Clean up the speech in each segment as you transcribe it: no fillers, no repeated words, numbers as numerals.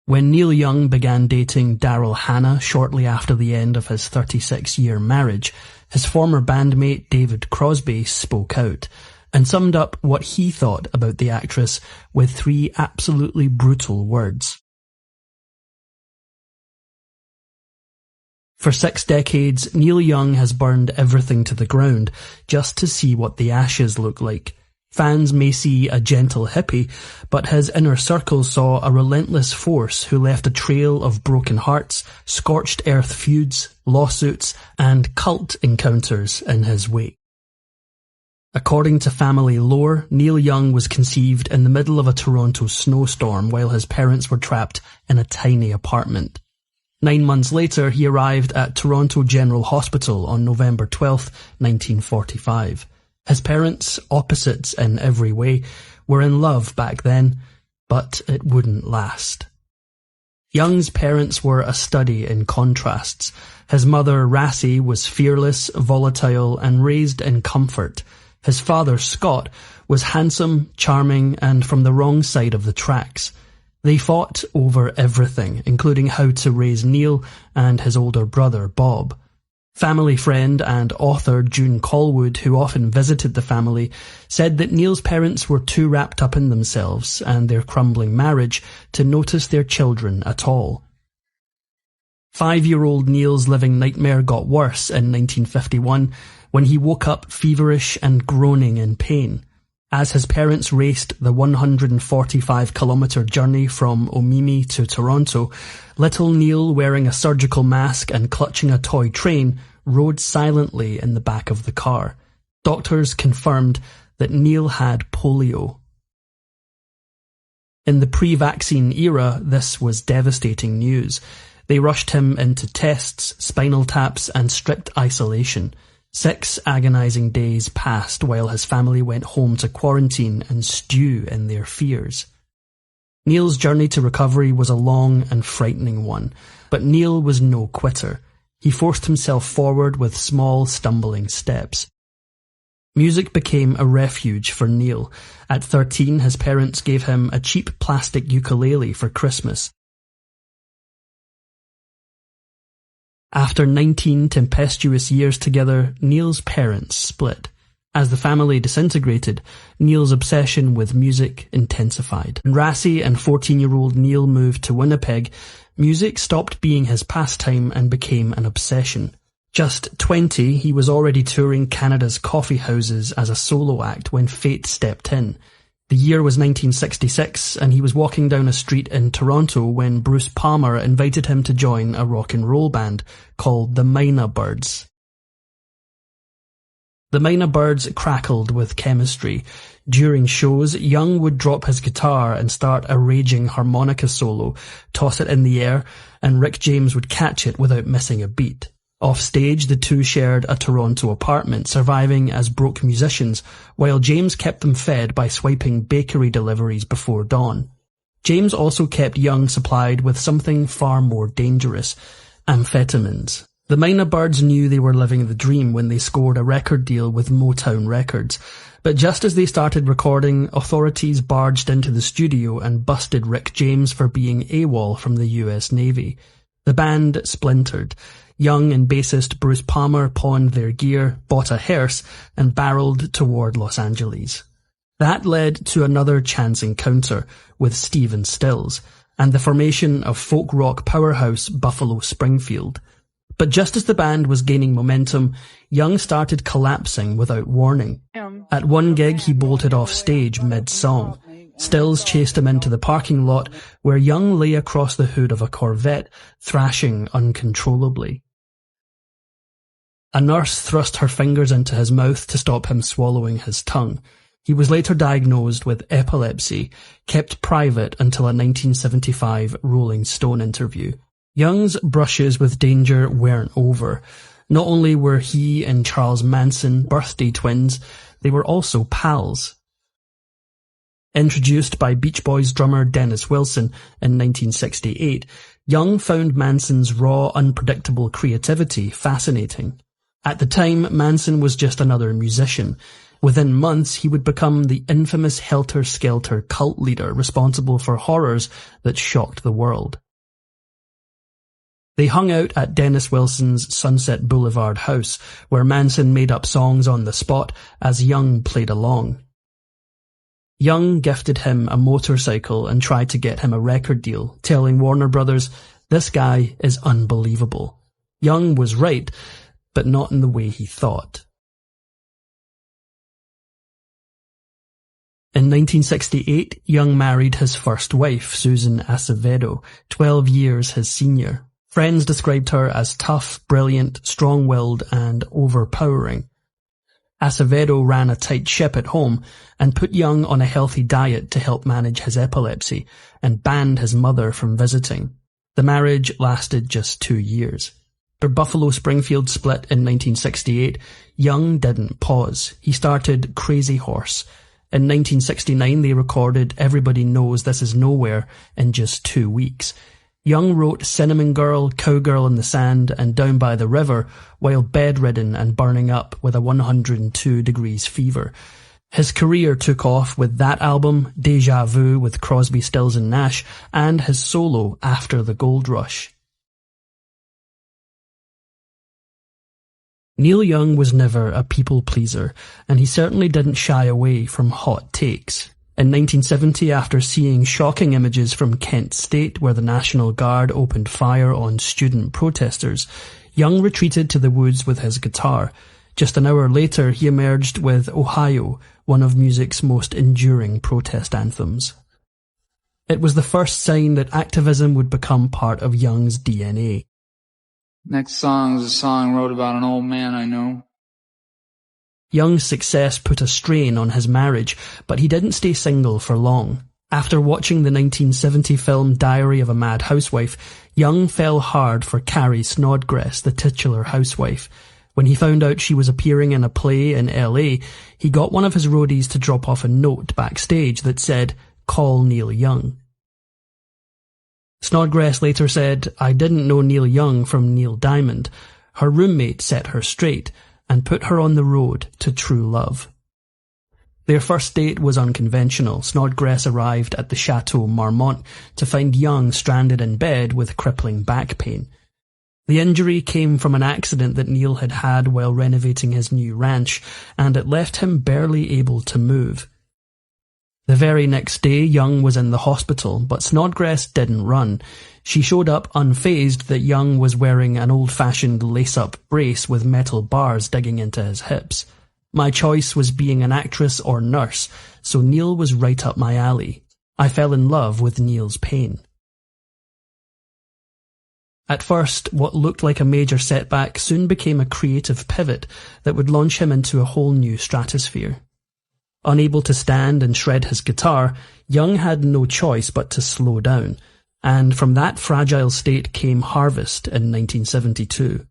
When Neil Young began dating Daryl Hannah shortly after the end of his 36-year marriage, his former bandmate David Crosby spoke out and summed up what he thought about the actress with 3 absolutely brutal words. For 6 decades, Neil Young has burned everything to the ground just to see what the ashes look like. Fans may see a gentle hippie, but his inner circle saw a relentless force who left a trail of broken hearts, scorched earth feuds, lawsuits, and cult encounters in his wake. According to family lore, Neil Young was conceived in the middle of a Toronto snowstorm while his parents were trapped in a tiny apartment. 9 months later, he arrived at Toronto General Hospital on November 12, 1945. His parents, opposites in every way, were in love back then, but it wouldn't last. Young's parents were a study in contrasts. His mother, Rassie, was fearless, volatile, and raised in comfort. His father, Scott, was handsome, charming, and from the wrong side of the tracks. They fought over everything, including how to raise Neil and his older brother, Bob. Family friend and author June Callwood, who often visited the family, said that Neil's parents were too wrapped up in themselves and their crumbling marriage to notice their children at all. 5-year-old Neil's living nightmare got worse in 1951 when he woke up feverish and groaning in pain. As his parents raced the 145-kilometre journey from Omimi to Toronto, little Neil, wearing a surgical mask and clutching a toy train, rode silently in the back of the car. Doctors confirmed that Neil had polio. In the pre-vaccine era, this was devastating news. They rushed him into tests, spinal taps, and strict isolation. 6 agonising days passed while his family went home to quarantine and stew in their fears. Neil's journey to recovery was a long and frightening one, but Neil was no quitter. He forced himself forward with small, stumbling steps. Music became a refuge for Neil. At 13, his parents gave him a cheap plastic ukulele for Christmas. After 19 tempestuous years together, Neil's parents split. As the family disintegrated, Neil's obsession with music intensified. When Rassie and 14-year-old Neil moved to Winnipeg, music stopped being his pastime and became an obsession. Just 20, he was already touring Canada's coffee houses as a solo act when fate stepped in. The year was 1966, and he was walking down a street in Toronto when Bruce Palmer invited him to join a rock and roll band called the Mynah Birds. The Mynah Birds crackled with chemistry. During shows, Young would drop his guitar and start a raging harmonica solo, toss it in the air, and Rick James would catch it without missing a beat. Off stage, the two shared a Toronto apartment, surviving as broke musicians, while James kept them fed by swiping bakery deliveries before dawn. James also kept Young supplied with something far more dangerous: amphetamines. The Mynah Birds knew they were living the dream when they scored a record deal with Motown Records, but just as they started recording, authorities barged into the studio and busted Rick James for being AWOL from the US Navy. The band splintered. Young and bassist Bruce Palmer pawned their gear, bought a hearse, and barreled toward Los Angeles. That led to another chance encounter with Stephen Stills, and the formation of folk rock powerhouse Buffalo Springfield. But just as the band was gaining momentum, Young started collapsing without warning. At one gig, he bolted off stage mid-song. Stills chased him into the parking lot, where Young lay across the hood of a Corvette, thrashing uncontrollably. A nurse thrust her fingers into his mouth to stop him swallowing his tongue. He was later diagnosed with epilepsy, kept private until a 1975 Rolling Stone interview. Young's brushes with danger weren't over. Not only were he and Charles Manson birthday twins, they were also pals. Introduced by Beach Boys drummer Dennis Wilson in 1968, Young found Manson's raw, unpredictable creativity fascinating. At the time, Manson was just another musician. Within months, he would become the infamous helter-skelter cult leader responsible for horrors that shocked the world. They hung out at Dennis Wilson's Sunset Boulevard house, where Manson made up songs on the spot as Young played along. Young gifted him a motorcycle and tried to get him a record deal, telling Warner Brothers, "This guy is unbelievable." Young was right, but not in the way he thought. In 1968, Young married his first wife, Susan Acevedo, 12 years his senior. Friends described her as tough, brilliant, strong-willed, and overpowering. Acevedo ran a tight ship at home and put Young on a healthy diet to help manage his epilepsy and banned his mother from visiting. The marriage lasted just 2 years. After Buffalo Springfield split in 1968, Young didn't pause. He started Crazy Horse. In 1969, they recorded Everybody Knows This Is Nowhere in just 2 weeks. Young wrote Cinnamon Girl, Cowgirl in the Sand, and Down by the River while bedridden and burning up with a 102 degrees fever. His career took off with that album, Deja Vu with Crosby, Stills and Nash, and his solo After the Gold Rush. Neil Young was never a people pleaser, and he certainly didn't shy away from hot takes. In 1970, after seeing shocking images from Kent State where the National Guard opened fire on student protesters, Young retreated to the woods with his guitar. Just an hour later, he emerged with Ohio, one of music's most enduring protest anthems. It was the first sign that activism would become part of Young's DNA. Next song is a song I wrote about an old man I know. Young's success put a strain on his marriage, but he didn't stay single for long. After watching the 1970 film Diary of a Mad Housewife, Young fell hard for Carrie Snodgrass, the titular housewife. When he found out she was appearing in a play in LA, he got one of his roadies to drop off a note backstage that said, "Call Neil Young." Snodgrass later said, "I didn't know Neil Young from Neil Diamond." Her roommate set her straight and put her on the road to true love. Their first date was unconventional. Snodgrass arrived at the Chateau Marmont to find Young stranded in bed with crippling back pain. The injury came from an accident that Neil had had while renovating his new ranch, and it left him barely able to move. The very next day, Young was in the hospital, but Snodgrass didn't run. She showed up unfazed that Young was wearing an old-fashioned lace-up brace with metal bars digging into his hips. My choice was being an actress or nurse, so Neil was right up my alley. I fell in love with Neil's pain. At first, what looked like a major setback soon became a creative pivot that would launch him into a whole new stratosphere. Unable to stand and shred his guitar, Young had no choice but to slow down, and from that fragile state came Harvest in 1972.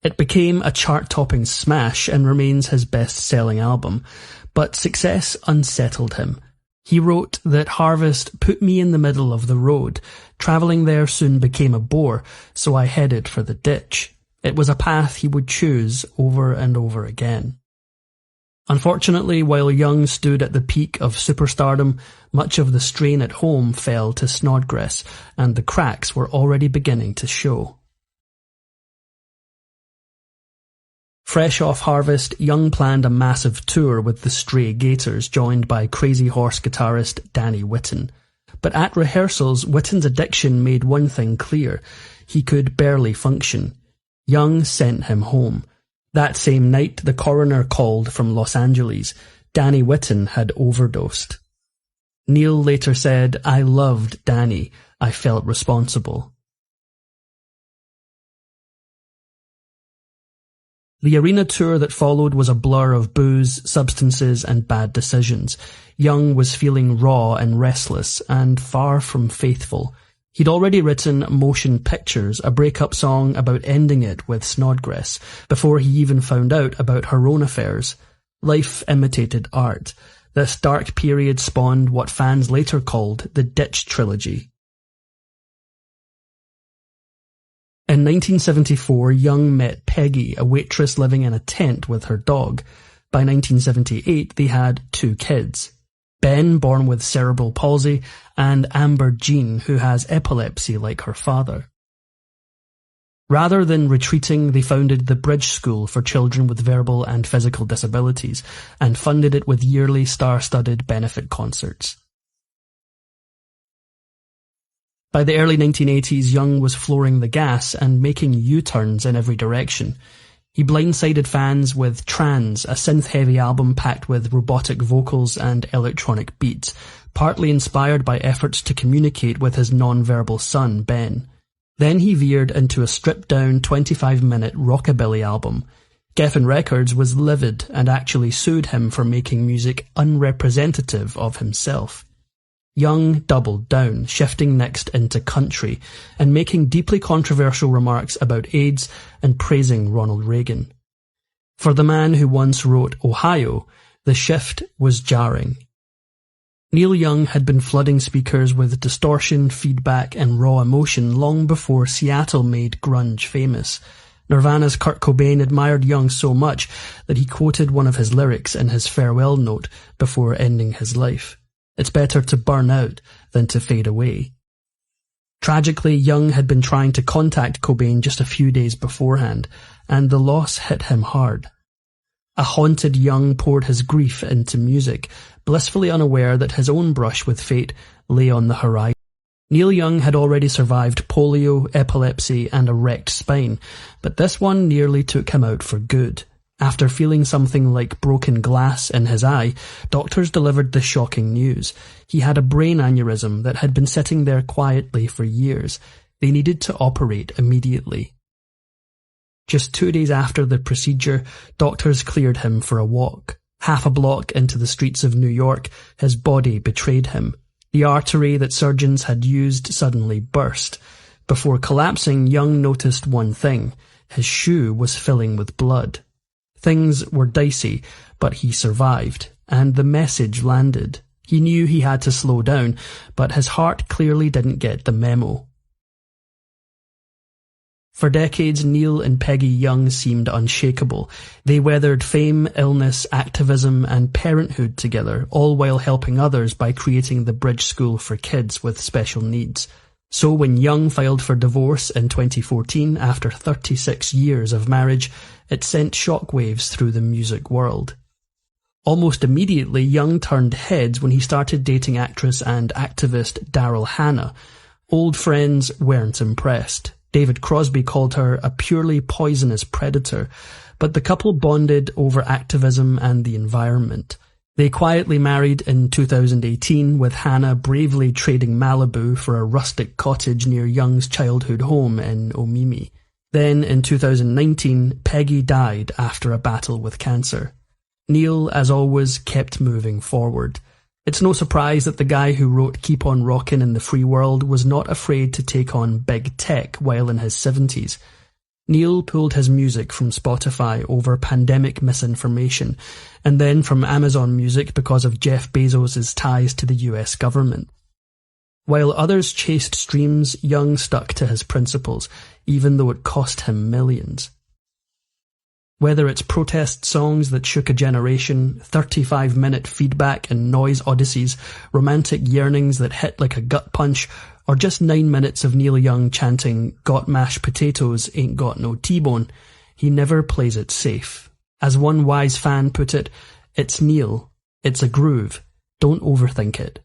It became a chart-topping smash and remains his best-selling album, but success unsettled him. He wrote that Harvest put me in the middle of the road. Travelling there soon became a bore, so I headed for the ditch. It was a path he would choose over and over again. Unfortunately, while Young stood at the peak of superstardom, much of the strain at home fell to Snodgrass, and the cracks were already beginning to show. Fresh off Harvest, Young planned a massive tour with the Stray Gators, joined by Crazy Horse guitarist Danny Whitten. But at rehearsals, Whitten's addiction made one thing clear: he could barely function. Young sent him home. That same night, the coroner called from Los Angeles. Danny Whitten had overdosed. Neil later said, "I loved Danny. I felt responsible." The arena tour that followed was a blur of booze, substances, and bad decisions. Young was feeling raw and restless, and far from faithful. He'd already written Motion Pictures, a breakup song about ending it with Snodgrass, before he even found out about her own affairs. Life imitated art. This dark period spawned what fans later called the Ditch Trilogy. In 1974, Young met Peggy, a waitress living in a tent with her dog. By 1978, they had 2 kids. Ben, born with cerebral palsy, and Amber Jean, who has epilepsy like her father. Rather than retreating, they founded the Bridge School for children with verbal and physical disabilities, and funded it with yearly star-studded benefit concerts. By the early 1980s, Young was flooring the gas and making U-turns in every direction. He blindsided fans with Trans, a synth-heavy album packed with robotic vocals and electronic beats, partly inspired by efforts to communicate with his non-verbal son, Ben. Then he veered into a stripped-down 25-minute rockabilly album. Geffen Records was livid and actually sued him for making music unrepresentative of himself. Young doubled down, shifting next into country, and making deeply controversial remarks about AIDS and praising Ronald Reagan. For the man who once wrote Ohio, the shift was jarring. Neil Young had been flooding speakers with distortion, feedback, and raw emotion long before Seattle made grunge famous. Nirvana's Kurt Cobain admired Young so much that he quoted one of his lyrics in his farewell note before ending his life. It's better to burn out than to fade away. Tragically, Young had been trying to contact Cobain just a few days beforehand, and the loss hit him hard. A haunted Young poured his grief into music, blissfully unaware that his own brush with fate lay on the horizon. Neil Young had already survived polio, epilepsy, and a wrecked spine, but this one nearly took him out for good. After feeling something like broken glass in his eye, doctors delivered the shocking news. He had a brain aneurysm that had been sitting there quietly for years. They needed to operate immediately. Just 2 days after the procedure, doctors cleared him for a walk. Half a block into the streets of New York, his body betrayed him. The artery that surgeons had used suddenly burst. Before collapsing, Young noticed one thing. His shoe was filling with blood. Things were dicey, but he survived, and the message landed. He knew he had to slow down, but his heart clearly didn't get the memo. For decades, Neil and Peggy Young seemed unshakable. They weathered fame, illness, activism, and parenthood together, all while helping others by creating the Bridge School for kids with special needs. So when Young filed for divorce in 2014 after 36 years of marriage, it sent shockwaves through the music world. Almost immediately, Young turned heads when he started dating actress and activist Daryl Hannah. Old friends weren't impressed. David Crosby called her a purely poisonous predator, but the couple bonded over activism and the environment. They quietly married in 2018, with Hannah bravely trading Malibu for a rustic cottage near Young's childhood home in Omimi. Then, in 2019, Peggy died after a battle with cancer. Neil, as always, kept moving forward. It's no surprise that the guy who wrote Keep On Rockin' in the Free World was not afraid to take on big tech while in his 70s. Neil pulled his music from Spotify over pandemic misinformation, and then from Amazon Music because of Jeff Bezos' ties to the US government. While others chased streams, Young stuck to his principles, even though it cost him millions. Whether it's protest songs that shook a generation, 35-minute feedback and noise odysseys, romantic yearnings that hit like a gut punch, or just 9 minutes of Neil Young chanting, "Got mashed potatoes, ain't got no T-bone," he never plays it safe. As one wise fan put it, "It's Neil, it's a groove, don't overthink it."